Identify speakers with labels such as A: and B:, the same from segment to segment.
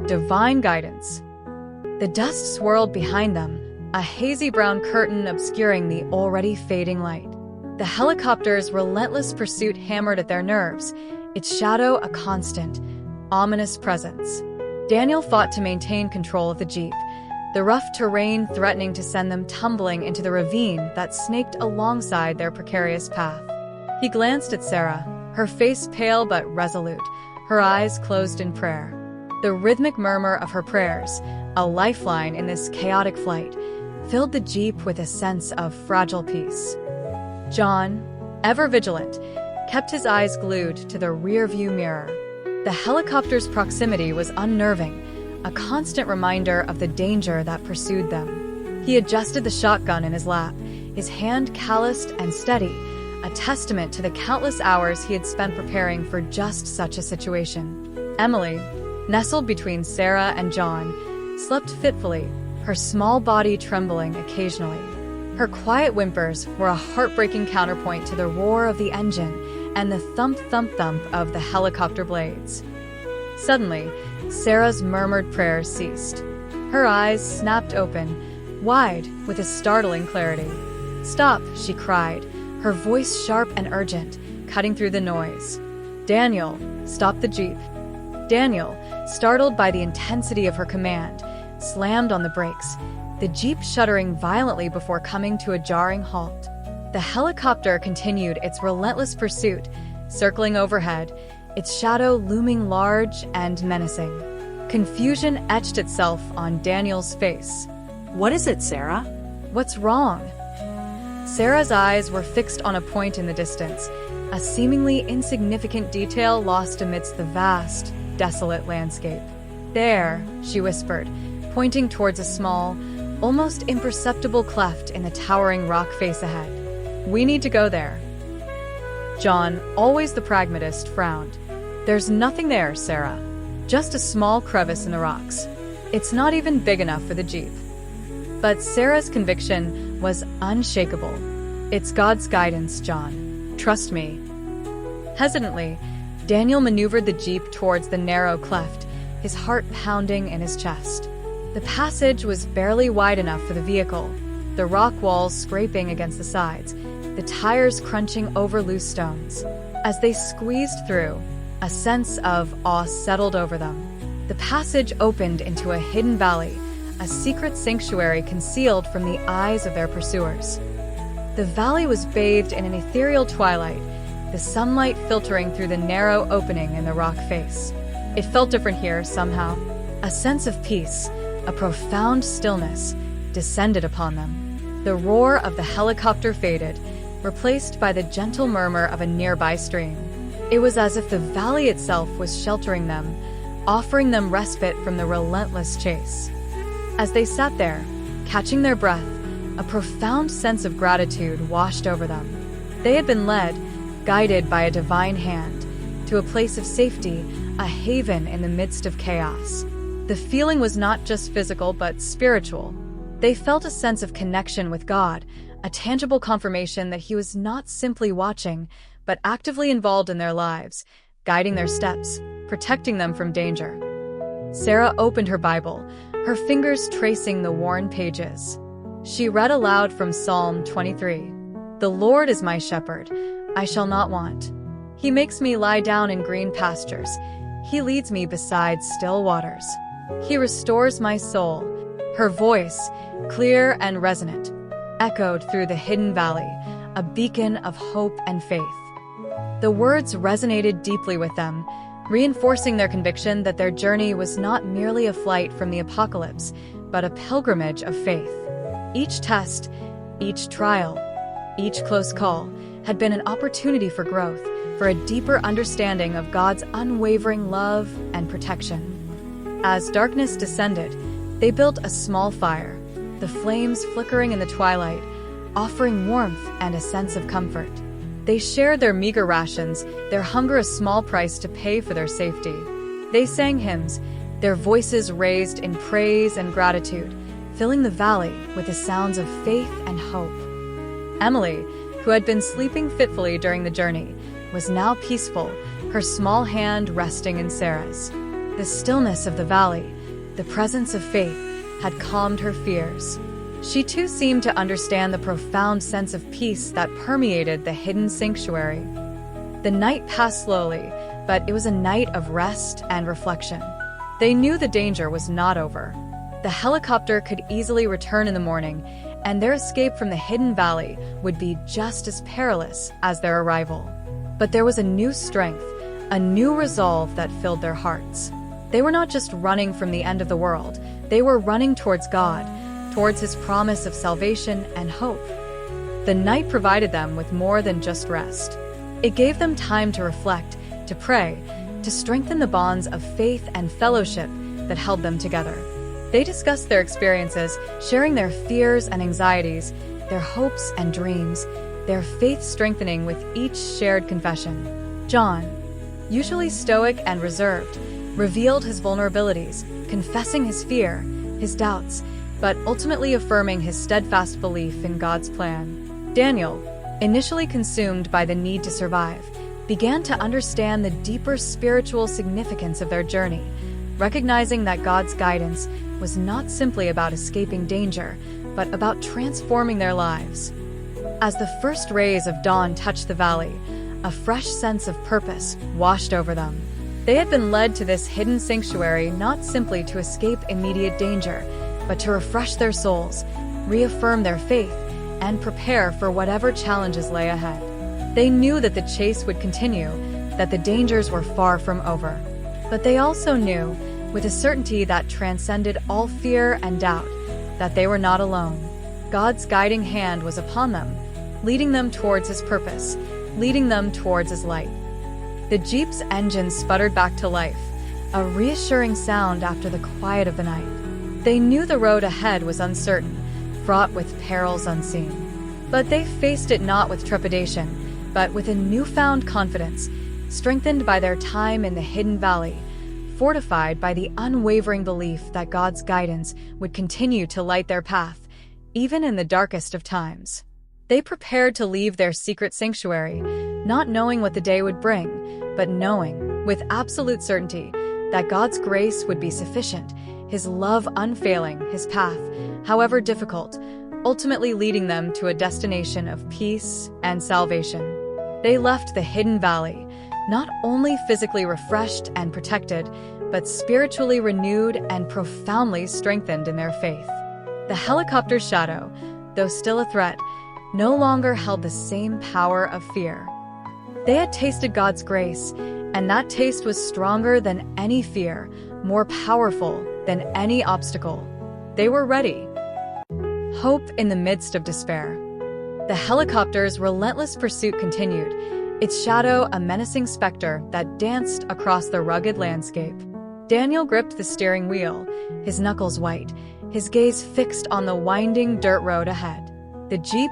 A: Divine guidance. The dust swirled behind them, a hazy brown curtain obscuring the already fading light. The helicopter's relentless pursuit hammered at their nerves, its shadow a constant, ominous presence. Daniel fought to maintain control of the Jeep, the rough terrain threatening to send them tumbling into the ravine that snaked alongside their precarious path. He glanced at Sarah, her face pale but resolute, her eyes closed in prayer. The rhythmic murmur of her prayers, a lifeline in this chaotic flight, filled the Jeep with a sense of fragile peace. John, ever vigilant, kept his eyes glued to the rearview mirror. The helicopter's proximity was unnerving, a constant reminder of the danger that pursued them. He adjusted the shotgun in his lap, his hand calloused and steady, a testament to the countless hours he had spent preparing for just such a situation. Emily, nestled between Sarah and John, slept fitfully, her small body trembling occasionally. Her quiet whimpers were a heartbreaking counterpoint to the roar of the engine and the thump-thump-thump of the helicopter blades. Suddenly, Sarah's murmured prayers ceased. Her eyes snapped open, wide, with a startling clarity. "Stop," she cried, her voice sharp and urgent, cutting through the noise. "Daniel, stop the Jeep." Daniel, startled by the intensity of her command, slammed on the brakes, the Jeep shuddering violently before coming to a jarring halt. The helicopter continued its relentless pursuit, circling overhead, its shadow looming large and menacing. Confusion etched itself on Daniel's face.
B: "What is it, Sarah?"
A: "What's wrong?" Sarah's eyes were fixed on a point in the distance, a seemingly insignificant detail lost amidst the vast, desolate landscape. "There," she whispered, pointing towards a small, almost imperceptible cleft in the towering rock face ahead. "We need to go there." John, always the pragmatist, frowned. "There's nothing there, Sarah. Just a small crevice in the rocks. It's not even big enough for the Jeep." But Sarah's conviction was unshakable. "It's God's guidance, John. Trust me." Hesitantly, Daniel maneuvered the Jeep towards the narrow cleft, his heart pounding in his chest. The passage was barely wide enough for the vehicle, the rock walls scraping against the sides, the tires crunching over loose stones. As they squeezed through, a sense of awe settled over them. The passage opened into a hidden valley, a secret sanctuary concealed from the eyes of their pursuers. The valley was bathed in an ethereal twilight, the sunlight filtering through the narrow opening in the rock face. It felt different here, somehow. A sense of peace, a profound stillness, descended upon them. The roar of the helicopter faded, replaced by the gentle murmur of a nearby stream. It was as if the valley itself was sheltering them, offering them respite from the relentless chase. As they sat there, catching their breath, a profound sense of gratitude washed over them. They had been led, guided by a divine hand, to a place of safety, a haven in the midst of chaos. The feeling was not just physical but spiritual. They felt a sense of connection with God, a tangible confirmation that He was not simply watching, but actively involved in their lives, guiding their steps, protecting them from danger. Sarah opened her Bible, her fingers tracing the worn pages. She read aloud from Psalm 23. "The Lord is my shepherd, I shall not want. He makes me lie down in green pastures. He leads me beside still waters. He restores my soul." Her voice, clear and resonant, echoed through the hidden valley, a beacon of hope and faith. The words resonated deeply with them, reinforcing their conviction that their journey was not merely a flight from the apocalypse, but a pilgrimage of faith. Each test, each trial, each close call had been an opportunity for growth, for a deeper understanding of God's unwavering love and protection. As darkness descended, they built a small fire, the flames flickering in the twilight, offering warmth and a sense of comfort. They shared their meager rations, their hunger a small price to pay for their safety. They sang hymns, their voices raised in praise and gratitude, filling the valley with the sounds of faith and hope. Emily, who had been sleeping fitfully during the journey, was now peaceful, her small hand resting in Sarah's. The stillness of the valley, the presence of faith, had calmed her fears. She too seemed to understand the profound sense of peace that permeated the hidden sanctuary. The night passed slowly, but it was a night of rest and reflection. They knew the danger was not over. The helicopter could easily return in the morning, and their escape from the hidden valley would be just as perilous as their arrival. But there was a new strength, a new resolve that filled their hearts. They were not just running from the end of the world, they were running towards God, towards His promise of salvation and hope. The night provided them with more than just rest. It gave them time to reflect, to pray, to strengthen the bonds of faith and fellowship that held them together. They discussed their experiences, sharing their fears and anxieties, their hopes and dreams, their faith strengthening with each shared confession. John, usually stoic and reserved, revealed his vulnerabilities, confessing his fear, his doubts, but ultimately affirming his steadfast belief in God's plan. Daniel, initially consumed by the need to survive, began to understand the deeper spiritual significance of their journey, recognizing that God's guidance was not simply about escaping danger, but about transforming their lives. As the first rays of dawn touched the valley, a fresh sense of purpose washed over them. They had been led to this hidden sanctuary not simply to escape immediate danger, but to refresh their souls, reaffirm their faith, and prepare for whatever challenges lay ahead. They knew that the chase would continue, that the dangers were far from over. But they also knew, with a certainty that transcended all fear and doubt, that they were not alone. God's guiding hand was upon them, leading them towards His purpose, leading them towards His light. The Jeep's engine sputtered back to life, a reassuring sound after the quiet of the night. They knew the road ahead was uncertain, fraught with perils unseen. But they faced it not with trepidation, but with a newfound confidence, strengthened by their time in the hidden valley, fortified by the unwavering belief that God's guidance would continue to light their path, even in the darkest of times. They prepared to leave their secret sanctuary, not knowing what the day would bring, but knowing, with absolute certainty, that God's grace would be sufficient, His love unfailing, His path, however difficult, ultimately leading them to a destination of peace and salvation. They left the hidden valley, not only physically refreshed and protected, but spiritually renewed and profoundly strengthened in their faith. The helicopter's shadow, though still a threat, no longer held the same power of fear. They had tasted God's grace, and that taste was stronger than any fear, more powerful than any obstacle. They were ready. Hope in the midst of despair. The helicopter's relentless pursuit continued, its shadow a menacing specter that danced across the rugged landscape. Daniel gripped the steering wheel, his knuckles white, his gaze fixed on the winding dirt road ahead. The Jeep,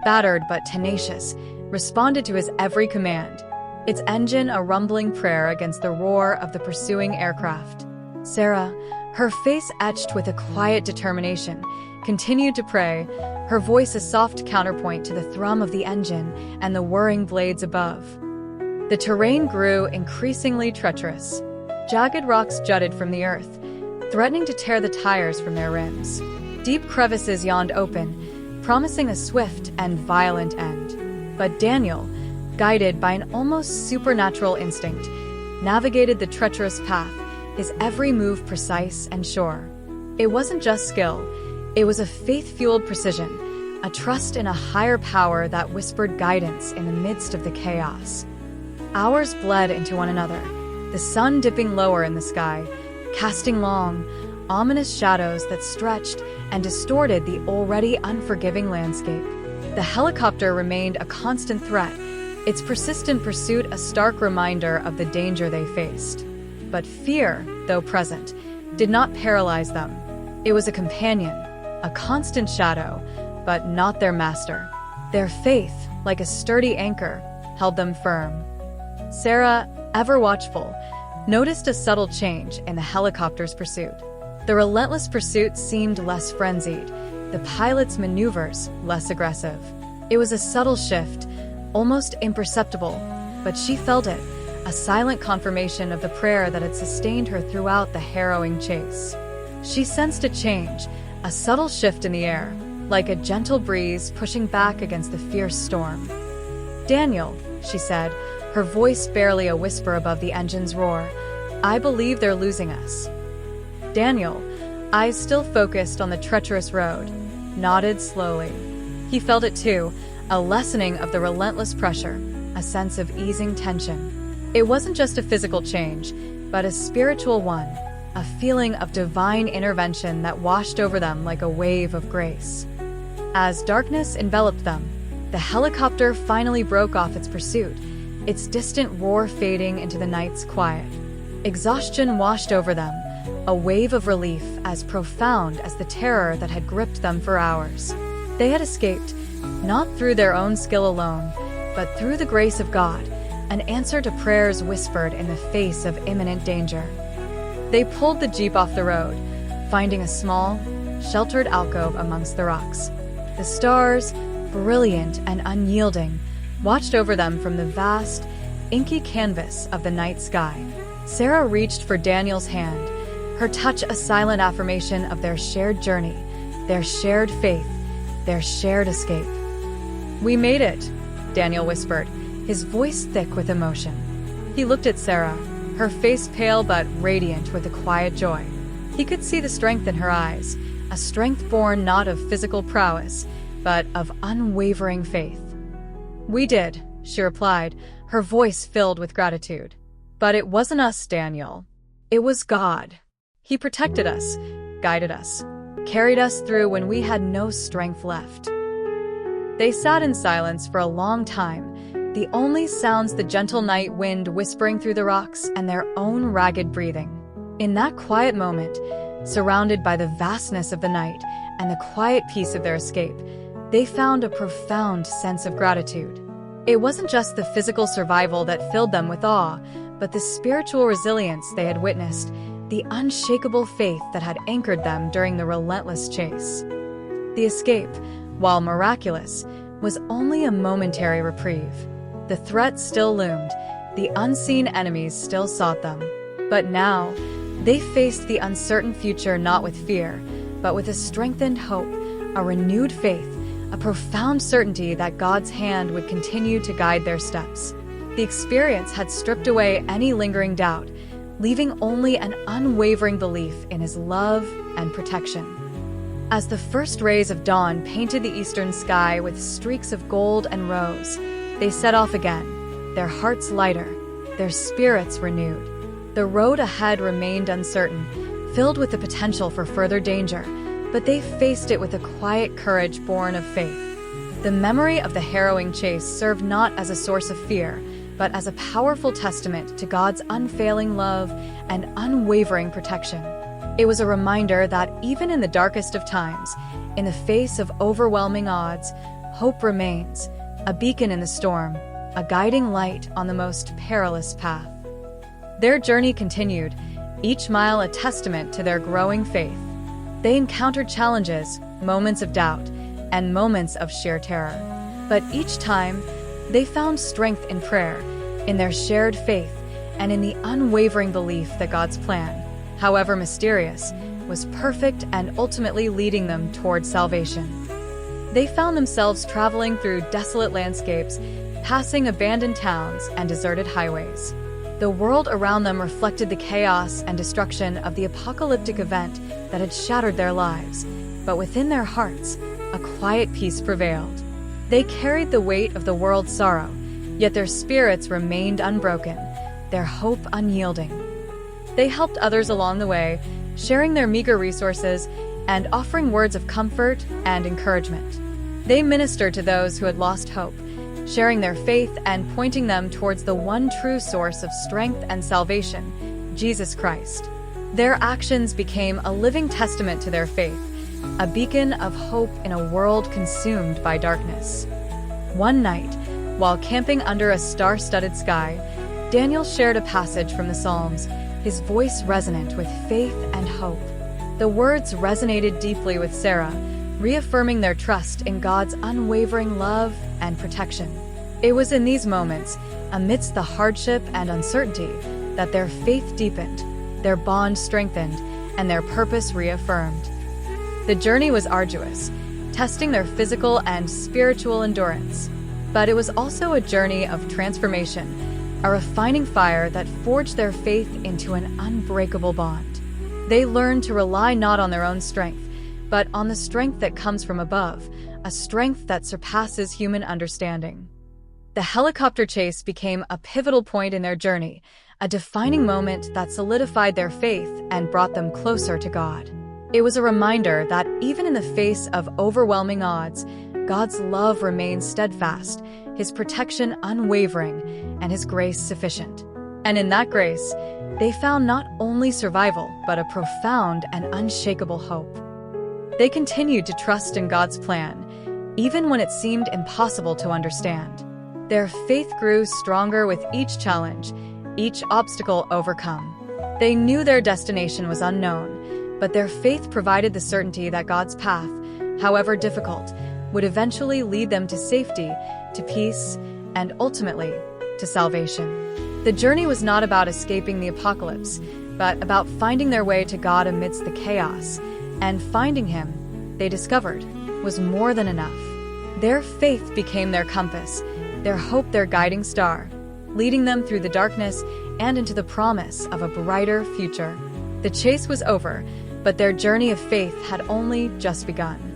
A: battered but tenacious, responded to his every command, its engine a rumbling prayer against the roar of the pursuing aircraft. Sarah, her face etched with a quiet determination, continued to pray, her voice a soft counterpoint to the thrum of the engine and the whirring blades above. The terrain grew increasingly treacherous. Jagged rocks jutted from the earth, threatening to tear the tires from their rims. Deep crevices yawned open, promising a swift and violent end. But Daniel, guided by an almost supernatural instinct, navigated the treacherous path, his every move precise and sure. It wasn't just skill, it was a faith-fueled precision, a trust in a higher power that whispered guidance in the midst of the chaos. Hours bled into one another, the sun dipping lower in the sky, casting long, ominous shadows that stretched and distorted the already unforgiving landscape. The helicopter remained a constant threat, its persistent pursuit a stark reminder of the danger they faced. But fear, though present, did not paralyze them. It was a companion, a constant shadow, but not their master. Their faith, like a sturdy anchor, held them firm. Sarah, ever watchful, noticed a subtle change in the helicopter's pursuit. The relentless pursuit seemed less frenzied, the pilot's maneuvers less aggressive. It was a subtle shift, almost imperceptible, but she felt it, a silent confirmation of the prayer that had sustained her throughout the harrowing chase. She sensed a change, a subtle shift in the air, like a gentle breeze pushing back against the fierce storm. "Daniel," she said, her voice barely a whisper above the engine's roar, "I believe they're losing us." Daniel, eyes still focused on the treacherous road, nodded slowly. He felt it too, a lessening of the relentless pressure, a sense of easing tension. It wasn't just a physical change, but a spiritual one, a feeling of divine intervention that washed over them like a wave of grace. As darkness enveloped them, the helicopter finally broke off its pursuit, its distant roar fading into the night's quiet. Exhaustion washed over them, a wave of relief as profound as the terror that had gripped them for hours. They had escaped, not through their own skill alone, but through the grace of God, an answer to prayers whispered in the face of imminent danger. They pulled the jeep off the road, finding a small, sheltered alcove amongst the rocks. The stars, brilliant and unyielding, watched over them from the vast, inky canvas of the night sky. Sarah reached for Daniel's hand, her touch a silent affirmation of their shared journey, their shared faith, their shared escape. "We made it," Daniel whispered, his voice thick with emotion. He looked at Sarah, her face pale but radiant with a quiet joy. He could see the strength in her eyes, a strength born not of physical prowess, but of unwavering faith. "We did," she replied, her voice filled with gratitude. "But it wasn't us, Daniel. It was God. He protected us, guided us, carried us through when we had no strength left." They sat in silence for a long time, the only sounds the gentle night wind whispering through the rocks and their own ragged breathing. In that quiet moment, surrounded by the vastness of the night and the quiet peace of their escape, they found a profound sense of gratitude. It wasn't just the physical survival that filled them with awe, but the spiritual resilience they had witnessed, the unshakable faith that had anchored them during the relentless chase. The escape, while miraculous, was only a momentary reprieve. The threat still loomed, the unseen enemies still sought them. But now, they faced the uncertain future not with fear, but with a strengthened hope, a renewed faith, a profound certainty that God's hand would continue to guide their steps. The experience had stripped away any lingering doubt, leaving only an unwavering belief in His love and protection. As the first rays of dawn painted the eastern sky with streaks of gold and rose, they set off again, their hearts lighter, their spirits renewed. The road ahead remained uncertain, filled with the potential for further danger, but they faced it with a quiet courage born of faith. The memory of the harrowing chase served not as a source of fear, but as a powerful testament to God's unfailing love and unwavering protection. It was a reminder that even in the darkest of times, in the face of overwhelming odds, hope remains, a beacon in the storm, a guiding light on the most perilous path. Their journey continued, each mile a testament to their growing faith. They encountered challenges, moments of doubt, and moments of sheer terror. But each time, they found strength in prayer, in their shared faith, and in the unwavering belief that God's plan, however mysterious, was perfect and ultimately leading them toward salvation. They found themselves traveling through desolate landscapes, passing abandoned towns and deserted highways. The world around them reflected the chaos and destruction of the apocalyptic event that had shattered their lives, but within their hearts, a quiet peace prevailed. They carried the weight of the world's sorrow, yet their spirits remained unbroken, their hope unyielding. They helped others along the way, sharing their meager resources and offering words of comfort and encouragement. They ministered to those who had lost hope, sharing their faith and pointing them towards the one true source of strength and salvation, Jesus Christ. Their actions became a living testament to their faith, a beacon of hope in a world consumed by darkness. One night, while camping under a star-studded sky, Daniel shared a passage from the Psalms, his voice resonant with faith and hope. The words resonated deeply with Sarah, reaffirming their trust in God's unwavering love and protection. It was in these moments, amidst the hardship and uncertainty, that their faith deepened, their bond strengthened, and their purpose reaffirmed. The journey was arduous, testing their physical and spiritual endurance. But it was also a journey of transformation, a refining fire that forged their faith into an unbreakable bond. They learned to rely not on their own strength, but on the strength that comes from above, a strength that surpasses human understanding. The helicopter chase became a pivotal point in their journey, a defining moment that solidified their faith and brought them closer to God. It was a reminder that even in the face of overwhelming odds, God's love remains steadfast, His protection unwavering, and His grace sufficient. And in that grace, they found not only survival, but a profound and unshakable hope. They continued to trust in God's plan, even when it seemed impossible to understand. Their faith grew stronger with each challenge, each obstacle overcome. They knew their destination was unknown, but their faith provided the certainty that God's path, however difficult, would eventually lead them to safety, to peace, and ultimately, to salvation. The journey was not about escaping the apocalypse, but about finding their way to God amidst the chaos, and finding Him, they discovered, was more than enough. Their faith became their compass, their hope their guiding star, leading them through the darkness and into the promise of a brighter future. The chase was over, but their journey of faith had only just begun.